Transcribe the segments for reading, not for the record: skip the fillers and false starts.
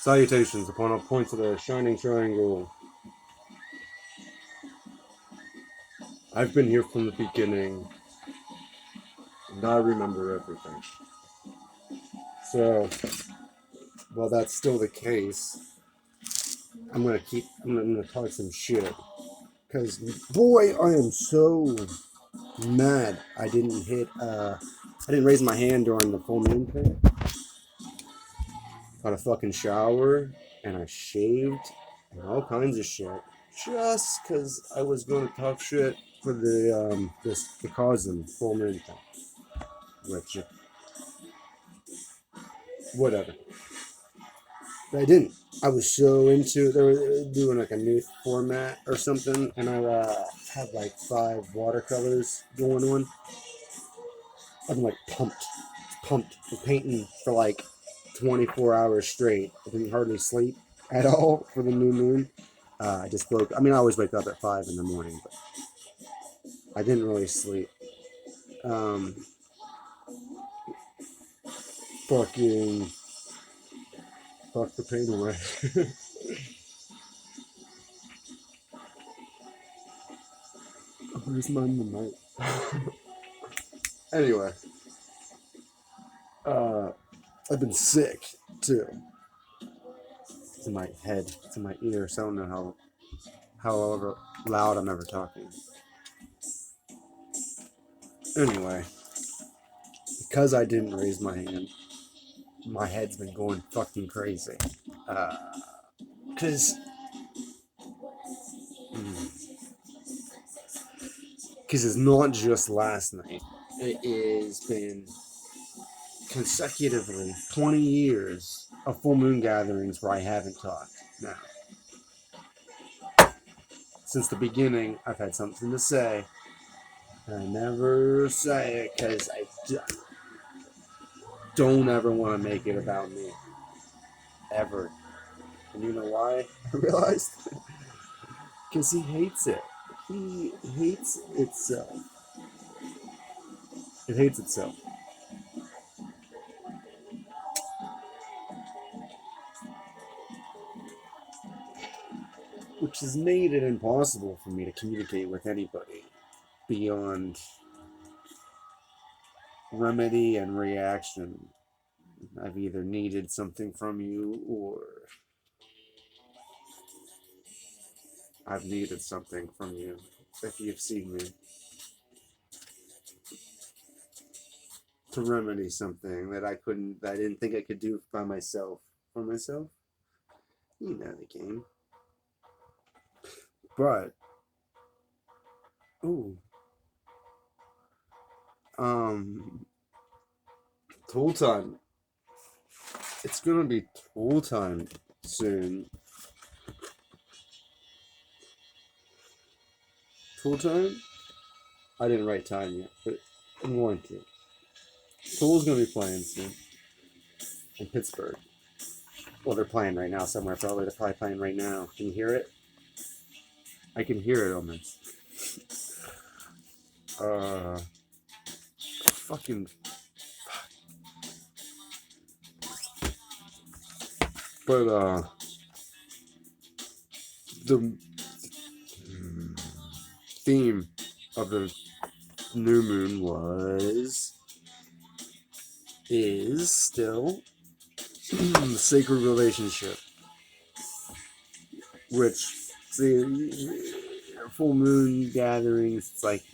Salutations upon all points of the shining triangle. I've been here from the beginning, and I remember everything. So, while that's still the case, I'm gonna talk some shit. Cause boy, I am so mad I didn't raise my hand during the full moon thing. Got a fucking shower, and I shaved, and all kinds of shit. Just cause I was gonna talk shit for the COSM full moon thing. Which, whatever. But I didn't. I was so into it. They were doing like a new format or something, and I had like 5 watercolors going on. I'm like pumped for painting for like 24 hours straight. I didn't hardly sleep at all for the new moon. I just woke. I mean, I always wake up at 5 in the morning, but I didn't really sleep. Um, fucking fuck the pain away. Where's my night? Anyway, I've been sick too. To my head, to my ears. I don't know how loud I'm ever talking. Anyway, because I didn't raise my hand, my head's been going fucking crazy. Because it's not just last night. It has been consecutively 20 years of full moon gatherings where I haven't talked. Now, since the beginning, I've had something to say. And I never say it because I don't ever want to make it about me. Ever. And you know why? I realized? Because he hates it. He hates itself. It hates itself. Which has made it impossible for me to communicate with anybody beyond remedy and reaction. I've either needed something from you or I've needed something from you if you've seen me. To remedy something that I didn't think I could do by myself. For myself? You know the game. But, ooh. Tool time. It's gonna be tool time soon. Tool time? I didn't write time yet, but I'm going to. Tool's gonna be playing soon. In Pittsburgh. Well, they're playing right now somewhere. They're probably playing right now. Can you hear it? I can hear it almost. Fucking. But, the theme of the new moon is still the sacred relationship. Which, see, full moon gatherings, it's like,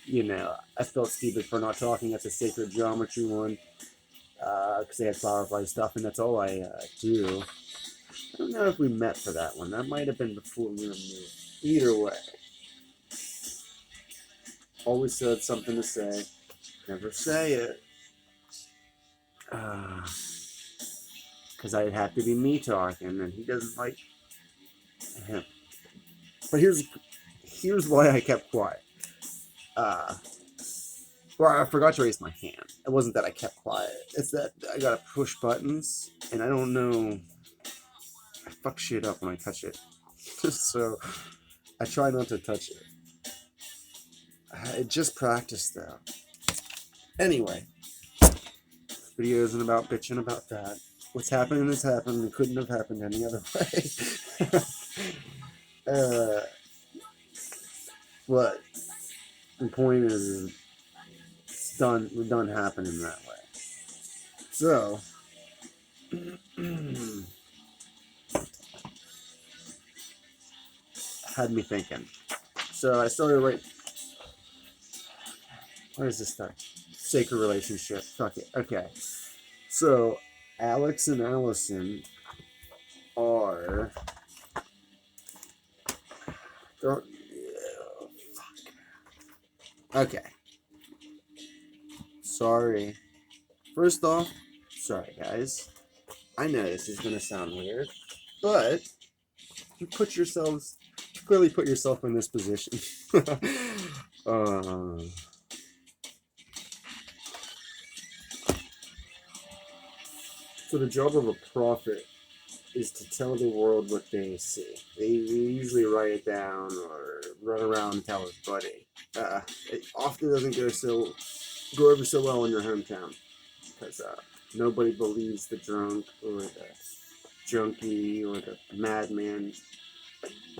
I felt stupid for not talking at the sacred geometry one, because they had Firefly stuff, and that's all I do. I don't know if we met for that one. That might have been before we were moved. Either way. Always had something to say. Never say it. Because I'd have to be me talking, and he doesn't like him. But here's why I kept quiet. Well, I forgot to raise my hand. It wasn't that I kept quiet. It's that I gotta push buttons, and I don't know. I fuck shit up when I touch it. So, I try not to touch it. I just practiced, though. Anyway, video isn't about bitching about that. What's happening has happened and couldn't have happened any other way. But the point is, it's done happening that way. So, had me thinking. So I started writing. Where does this start? Sacred relationship. Fuck it. Okay. So, Alex and Allison are. Fuck. Okay. Sorry. First off, sorry guys. I know this is gonna sound weird, but you clearly put yourself in this position. So the job of a prophet is to tell the world what they see. They usually write it down or run around and tell his buddy. It often doesn't go over so well in your hometown because nobody believes the drunk or the junkie or the madman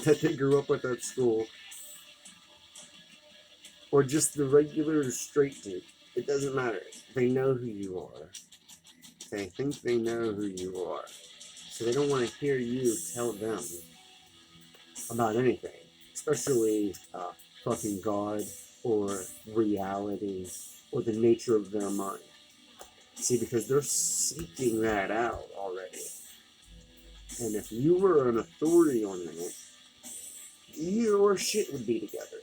that they grew up with at school, or just the regular straight dude. It doesn't matter. They know who you are. They think they know who you are. So they don't want to hear you tell them about anything, especially fucking God or reality or the nature of their mind. See, because they're seeking that out already. And if you were an authority on that, your shit would be together.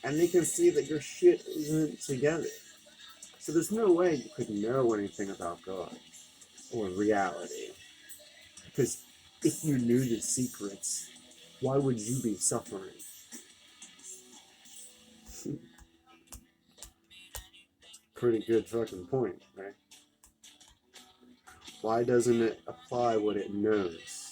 And they can see that your shit isn't together. So there's no way you could know anything about God or reality. Because if you knew the secrets, why would you be suffering? Pretty good fucking point, right? Why doesn't it apply what it knows?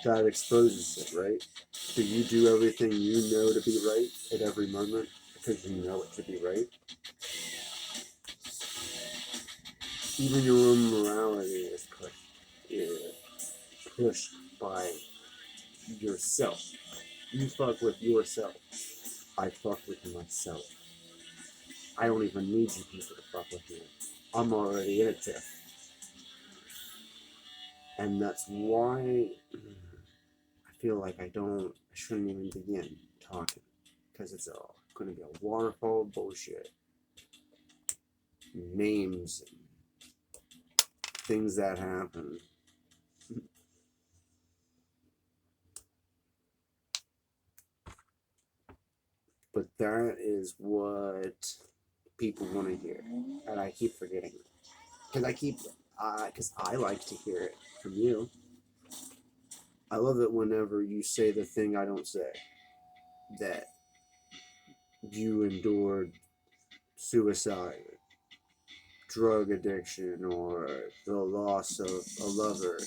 That exposes it, right? Do you do everything you know to be right at every moment because you know it to be right? Even your own morality is pushed by yourself. You fuck with yourself. I fuck with myself. I don't even need you people to fuck with me. I'm already in a tiff. And that's why I feel like I shouldn't even begin talking. Because it's all going to be a waterfall of bullshit. Names and things that happen. But that is what people want to hear. And I keep forgetting it. Because I like to hear it from you. I love it whenever you say the thing I don't say. That you endured suicide, drug addiction, or the loss of a lover.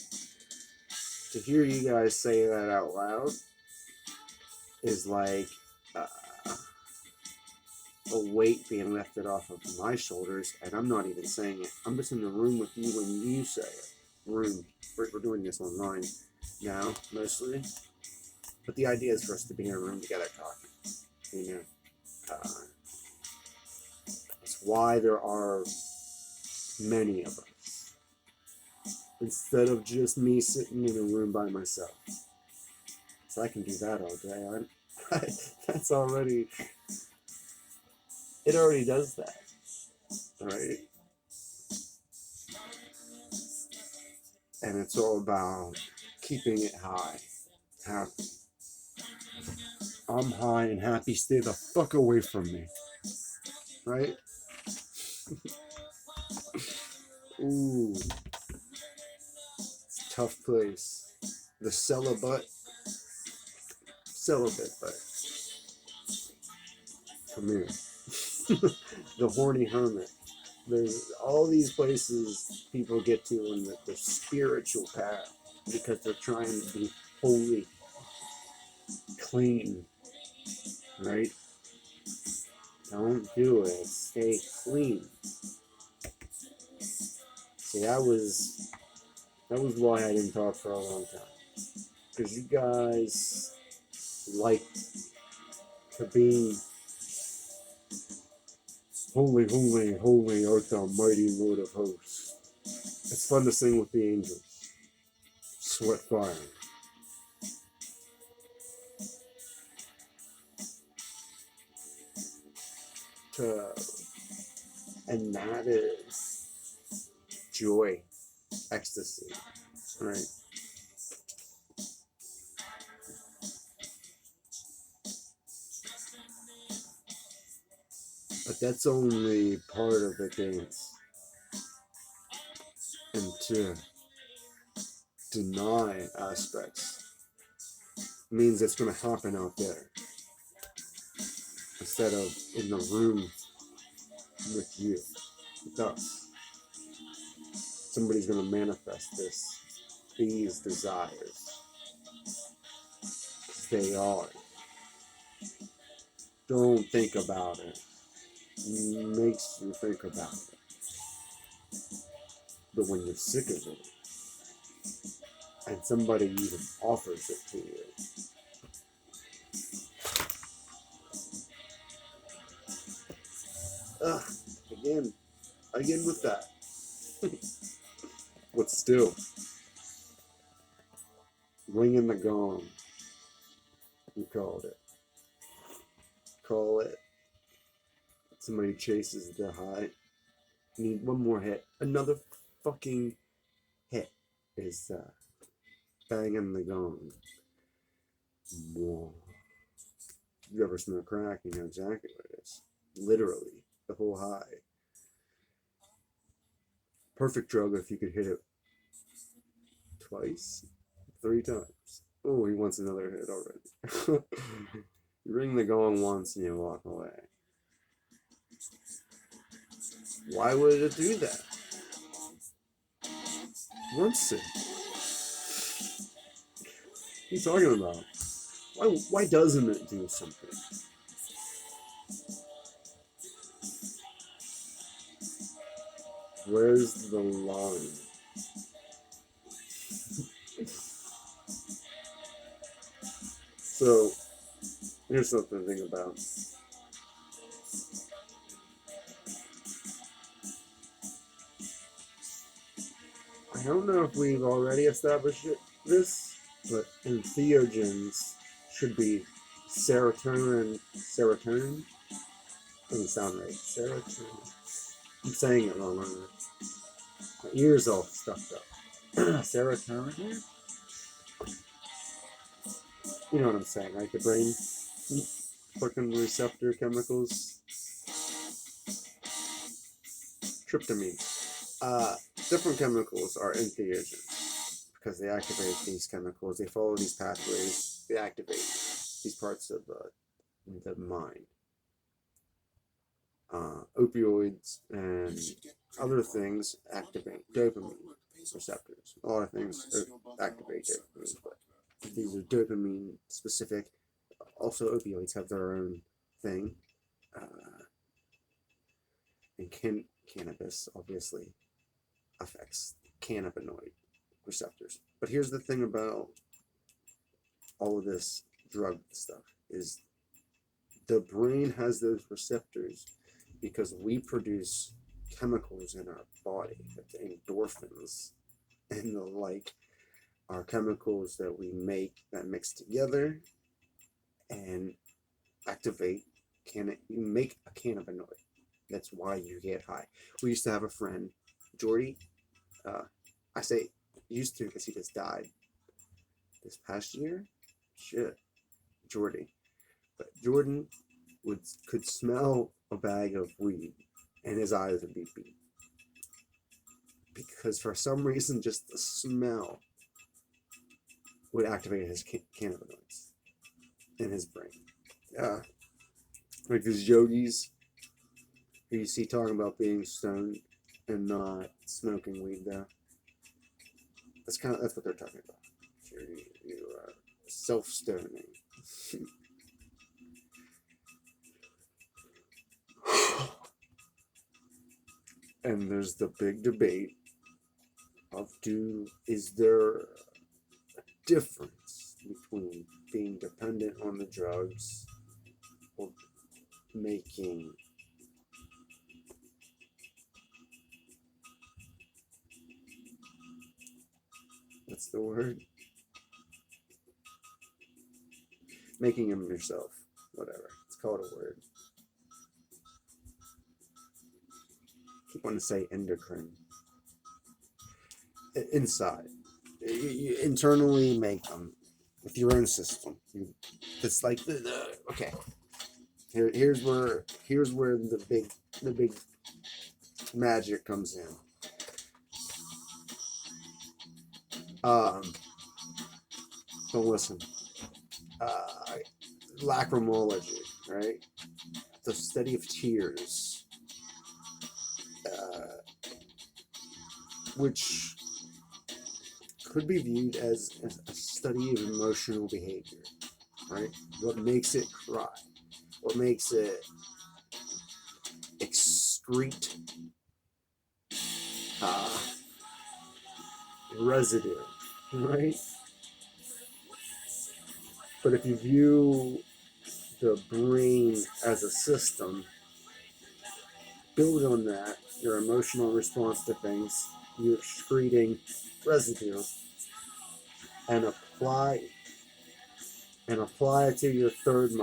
To hear you guys say that out loud is like a weight being lifted off of my shoulders, and I'm not even saying it. I'm just in the room with you when you say it. We're doing this online now, mostly. But the idea is for us to be in a room together talking. You know? It's why there are many of us. Instead of just me sitting in a room by myself. So I can do that all day. That's already... It already does that. Right? And it's all about keeping it high. Happy. I'm high and happy. Stay the fuck away from me. Right? Ooh. It's a tough place. The celibate, but come here. The horny hermit. There's all these places people get to in the spiritual path because they're trying to be holy, clean, right? Don't do it. Stay clean. See, that was why I didn't talk for a long time. Because you guys like to be holy, holy, holy art thou mighty Lord of hosts. It's fun to sing with the angels. Sweat fire. And that is joy, ecstasy, right? But that's only part of the dance. And to deny aspects means it's going to happen out there instead of in the room with you, with us. Somebody's going to manifest these desires. They are. Don't think about it. Makes you think about it. But when you're sick of it, and somebody even offers it to you, again with that. But still, ringing the gong, you called it. Call it. Somebody chases the high. Need one more hit. Another fucking hit is banging the gong. Whoa. If you ever smoke crack, you know exactly what it is. Literally, the whole high. Perfect drug if you could hit it twice, 3 times. Oh, he wants another hit already. You ring the gong once and you walk away. Why would it do that? Once it. What are you talking about? Why doesn't it do something? Where's the line? So, here's something to think about. I don't know if we've already established this, but entheogens should be serotonin. Serotonin? Doesn't sound right. Serotonin. I'm saying it wrong. My ears all stuffed up. Serotonin? You know what I'm saying, right? The brain fucking receptor chemicals. Tryptamine. Different chemicals are entheogens because they activate these chemicals. They follow these pathways. They activate these parts of the mind. Opioids and other things activate dopamine receptors. A lot of things activate dopamine, but these are dopamine specific. Also, opioids have their own thing. And cannabis obviously affects cannabinoid receptors. But here's the thing about all of this drug stuff is the brain has those receptors because we produce chemicals in our body, like endorphins and the like, are chemicals that we make that mix together and activate. You make a cannabinoid. That's why you get high. We used to have a friend, Jordy. I say used to because he just died this past year. Shit, Jordy. But Jordan could smell a bag of weed, and his eyes would be beat because for some reason, just the smell would activate his cannabinoids in his brain. Yeah, like these yogis who you see talking about being stoned and not smoking weed though. That's what they're talking about. You are self-stoning. And there's the big debate of is there a difference between being dependent on the drugs or making what's the word? Making them yourself. Whatever. It's called a word. I keep wanting to say endocrine. Inside. You internally make them with your own system. It's like okay. Here's where the big magic comes in. So listen. Lacrimology, right? The study of tears, which could be viewed as a study of emotional behavior, right? What makes it cry? What makes it excrete residue, right? But if you view the brain as a system, build on that, your emotional response to things, you excreting residue, and apply it to your third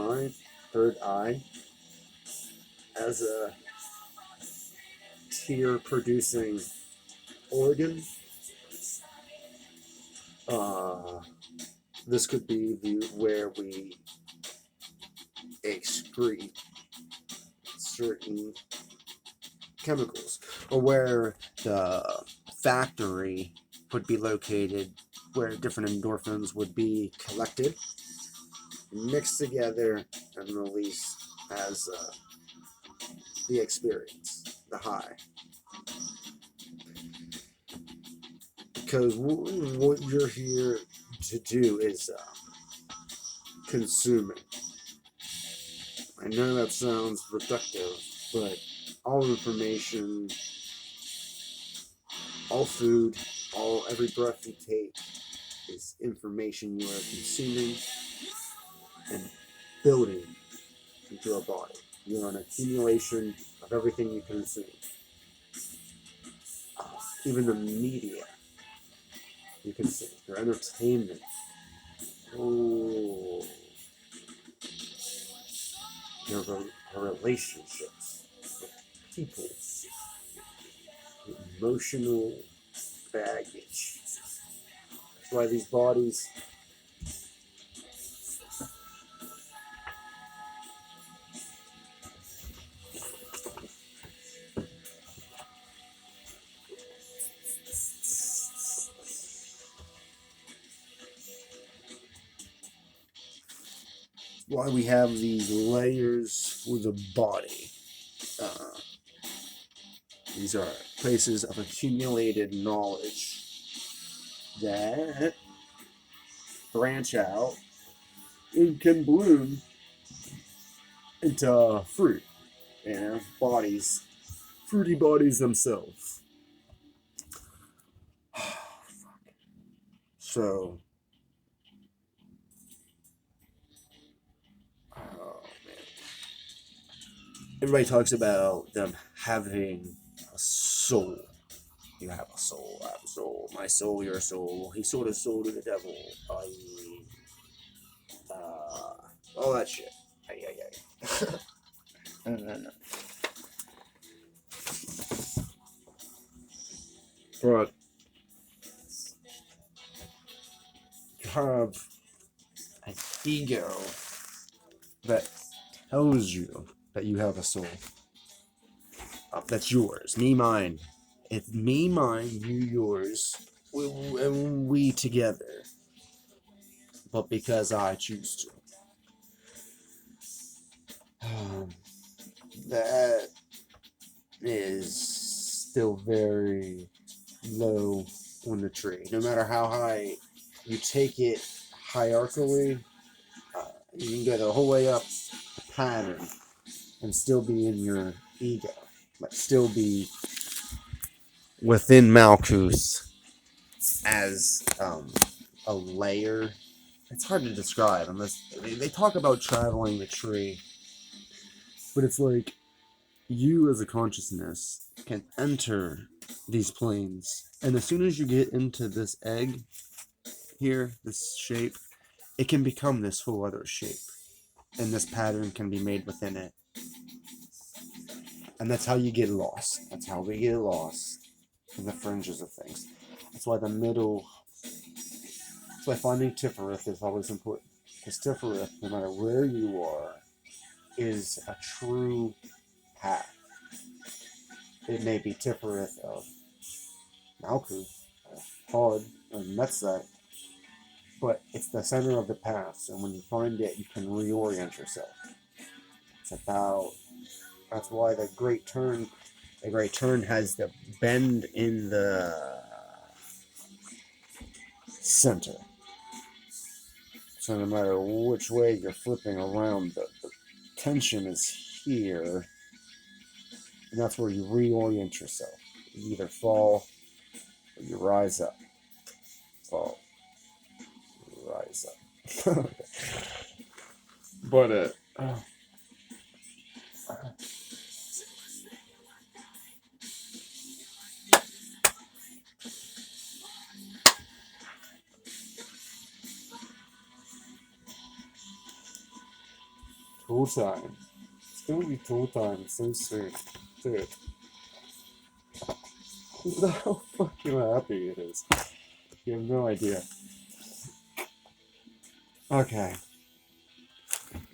eye, as a tear producing organ. This could be where we excrete certain chemicals, or where the factory would be located, where different endorphins would be collected, mixed together, and released as the experience, the high. Because what you're here to do is consume it. I know that sounds reductive, but all information, all food, every breath you take is information you are consuming and building into a body. You're an accumulation of everything you consume. Even the media you consume, your entertainment. Oh, your relationships with people, emotional baggage. That's why these bodies why we have these layers with the body. These are places of accumulated knowledge that branch out and can bloom into fruit, bodies, fruity bodies themselves. So, oh man, everybody talks about them having a soul. You have a soul, I have a soul, my soul, your soul. He sold his soul to the devil. All that shit. No. But you have an ego that tells you that you have a soul. That's yours. Me, mine. It's me, mine, you, yours. And we together. But because I choose to. That is still very low on the tree. No matter how high you take it hierarchically, you can go the whole way up the pattern and still be in your ego, but still be within Malkuth as a layer. It's hard to describe unless they talk about traveling the tree, but it's like you as a consciousness can enter these planes, and as soon as you get into this egg here, this shape, it can become this whole other shape, and this pattern can be made within it. And that's how you get lost. That's how we get lost in the fringes of things. That's why the middle. That's why finding Tifereth is always important. Because Tifereth, no matter where you are, is a true path. It may be Tifereth of Malkuth, Pod, or Metzite, but it's the center of the path. And when you find it, you can reorient yourself. It's about. That's why the Great Turn has the bend in the center. So no matter which way you're flipping around, the tension is here, and that's where you reorient yourself. You either fall or you rise up. Fall, rise up. But tool time. It's gonna be tool time so soon, dude. Look how fucking happy it is. You have no idea. Okay.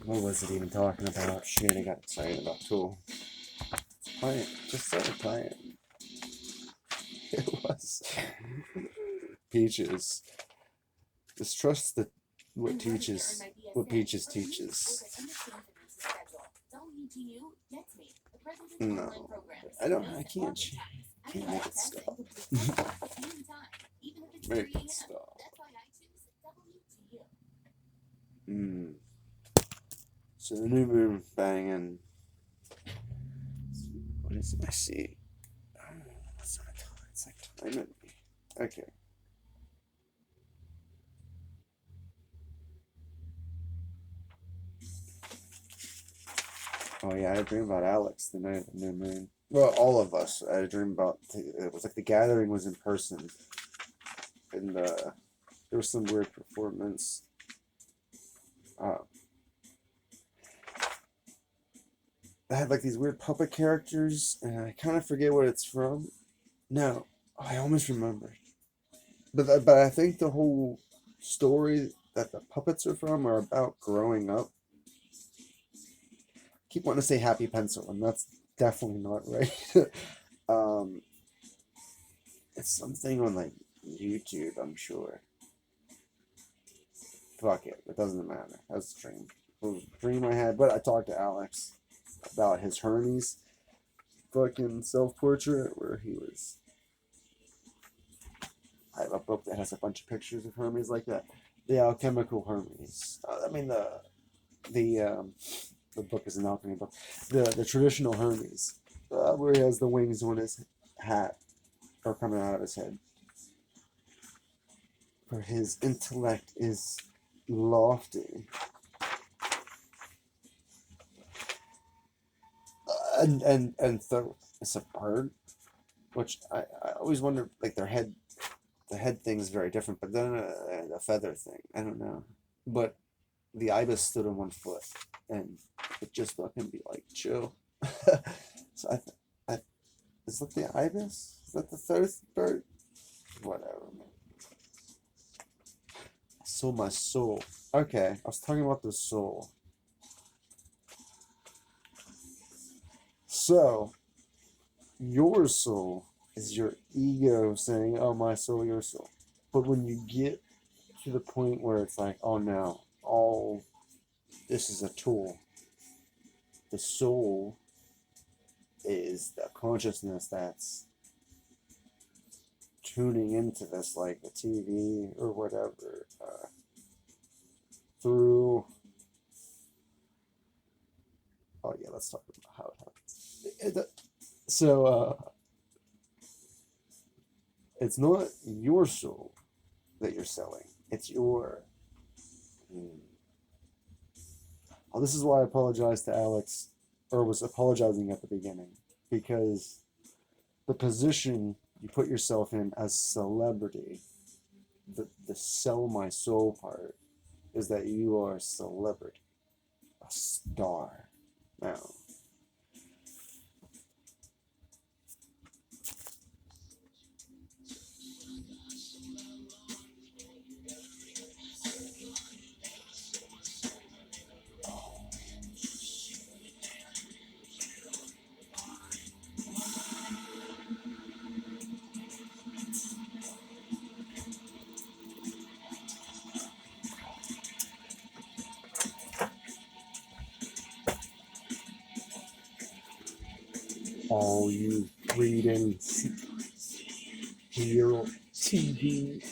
What was it even talking about? Shit, I got excited about Tool. Playing. Just started playing. It was. Peaches. Distrust what Peaches teaches. No. I can't make it stop. Make it stop. So the new moon banging. What is it? I see. It's like time at me. Okay. Oh yeah, I had a dream about Alex the night of the new moon. Well, all of us. I had a dream about. It was like the gathering was in person, and there was some weird performance. I had like these weird puppet characters, and I kind of forget what it's from. No, I almost remember. But I think the whole story that the puppets are from are about growing up. I keep wanting to say Happy Pencil, and that's definitely not right. It's something on like YouTube, I'm sure. Fuck it, it doesn't matter. That's a dream. It was a dream I had, but I talked to Alex about his Hermes fucking self-portrait where he was. I have a book that has a bunch of pictures of Hermes like that. The alchemical Hermes. The book is an alchemy book. The traditional Hermes, where he has the wings on his hat or coming out of his head. Where his intellect is lofty. And so it's a bird, which I always wonder, like the head thing is very different, but then a feather thing, I don't know. But the ibis stood on one foot, and it just fucking be like chill. So is that the ibis? Is that the third bird? Whatever, man. So my soul. Okay, I was talking about the soul. So, your soul is your ego saying, oh, my soul, your soul. But when you get to the point where it's like, oh no, all this is a tool. The soul is the consciousness that's tuning into this, like the TV or whatever, through. Oh yeah, let's talk about how it happens. So It's not your soul that you're selling. It's your. Oh, this is why I apologized to Alex, or was apologizing at the beginning, because the position you put yourself in as celebrity, the sell my soul part, is that you are a celebrity, a star. Now, all you reading here, TV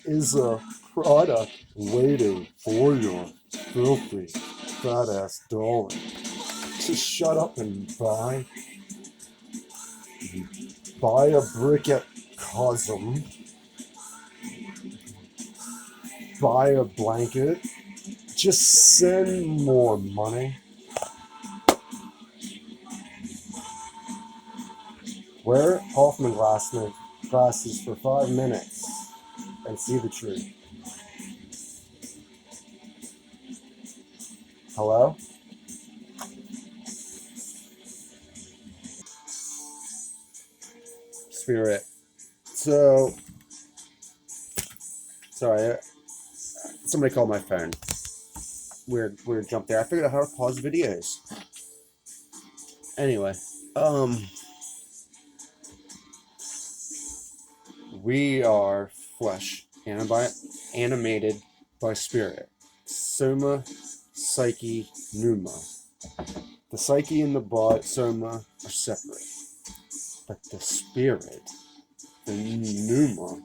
is a product waiting for your filthy, fat ass darling to shut up and buy a brick at COSM, buy a blanket, just send more money. Wear Hoffman glasses for 5 minutes and see the truth. Hello? Spirit. So, sorry, somebody called my phone. Weird jump there. I figured out how to pause videos. Anyway, we are flesh, animated by spirit. Soma, psyche, pneuma. The psyche and the soma are separate, but the spirit, the pneuma,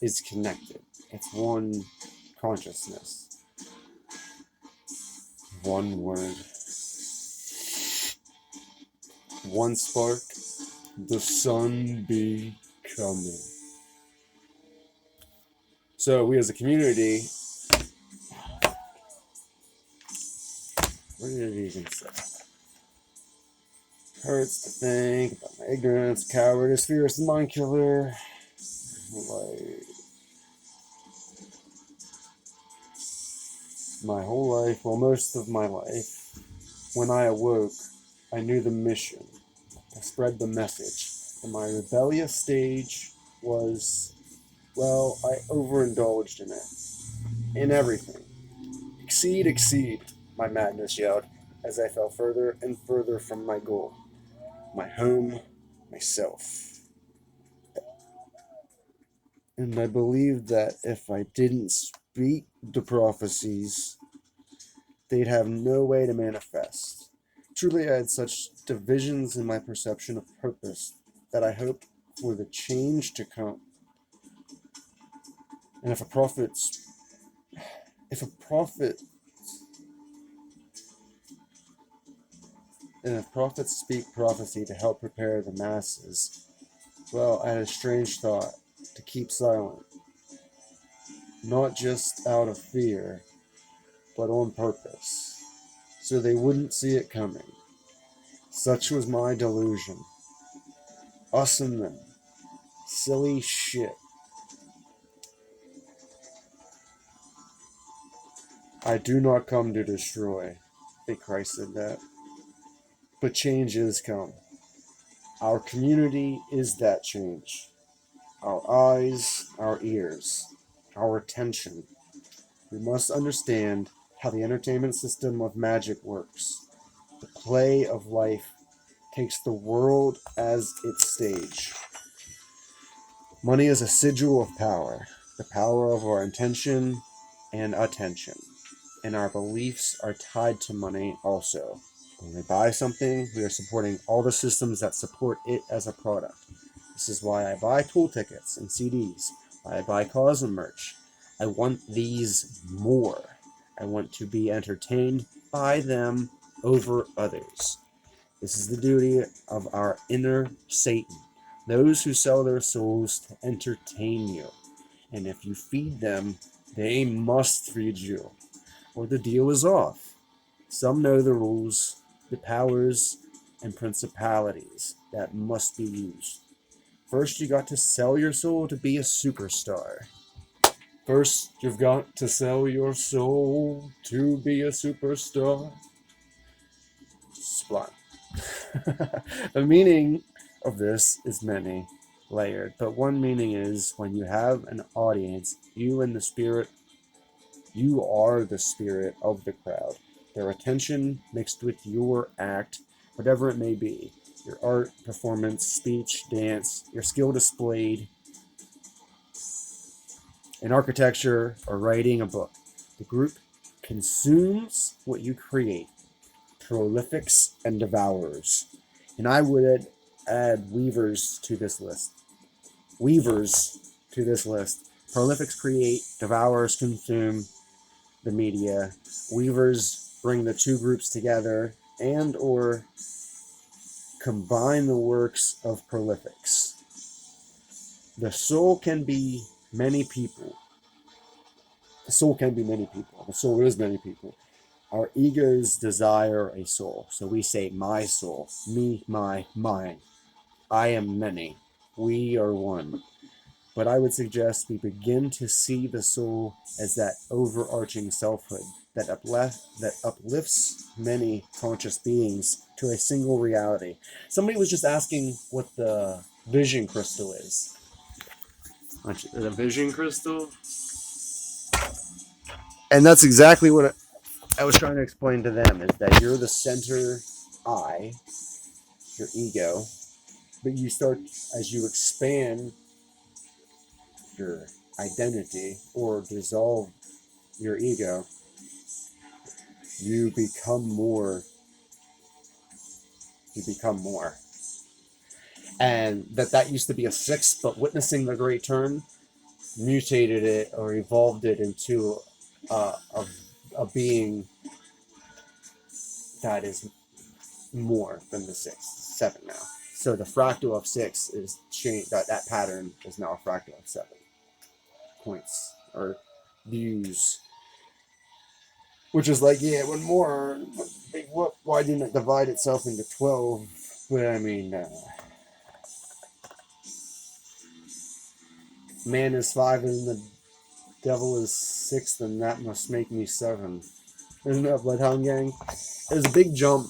is connected. It's one consciousness, one word, one spark. The sun be coming. So we as a community, what did it even say? Hurts to think about my ignorance, cowardice, fierce mind killer. Like, my whole life, well, most of my life, when I awoke, I knew the mission to spread the message. And my rebellious stage was, well, I overindulged in it, in everything. Exceed, my madness yelled, as I fell further and further from my goal, my home, myself. And I believed that if I didn't speak the prophecies, they'd have no way to manifest. Truly, I had such divisions in my perception of purpose that I hoped for the change to come. And if a prophet prophets speak prophecy to help prepare the masses, well, I had a strange thought to keep silent, not just out of fear, but on purpose, so they wouldn't see it coming. Such was my delusion. Us and them. Silly shit. I do not come to destroy. I think Christ said that. But change is come. Our community is that change. Our eyes, our ears, our attention. We must understand how the entertainment system of magic works. The play of life takes the world as its stage. Money is a sigil of power, the power of our intention and attention. And our beliefs are tied to money also. When we buy something, we are supporting all the systems that support it as a product. This is why I buy tool tickets and CDs, why I buy COSM merch. I want these more. I want to be entertained by them over others. This is the duty of our inner Satan, those who sell their souls to entertain you. And if you feed them, they must feed you, or the deal is off. Some know the rules, the powers, and principalities that must be used. First, you got to sell your soul to be a superstar. First, you've got to sell your soul to be a superstar. Sublime. The meaning of this is many layered, but one meaning is when you have an audience, you and the spirit, you are the spirit of the crowd. Their attention mixed with your act, whatever it may be, your art, performance, speech, dance, your skill displayed in architecture or writing a book. The group consumes what you create, prolifics and devourers. And I would add weavers to this list. Weavers to this list. Prolifics create, devourers consume the media. Weavers bring the two groups together and or combine the works of prolifics. The soul can be many people. The soul can be many people. The soul is many people. Our egos desire a soul. So we say my soul, me, my, mine. I am many. We are one. But I would suggest we begin to see the soul as that overarching selfhood that uplifts many conscious beings to a single reality. Somebody was just asking what the vision crystal is. The vision crystal? And that's exactly what I was trying to explain to them, is that you're the center I, your ego, but you start, as you expand your identity or dissolve your ego, you become more. And that used to be a 6, but witnessing the great turn mutated it or evolved it into a being that is more than the 6, 7 now. So the fractal of 6 is changed. That pattern is now a fractal of 7 points or views, which is like, yeah, one more. Why didn't it divide itself into 12? But I mean, man is 5 and the devil is 6, then that must make me 7. Isn't that Bloodhound Gang? It was a big jump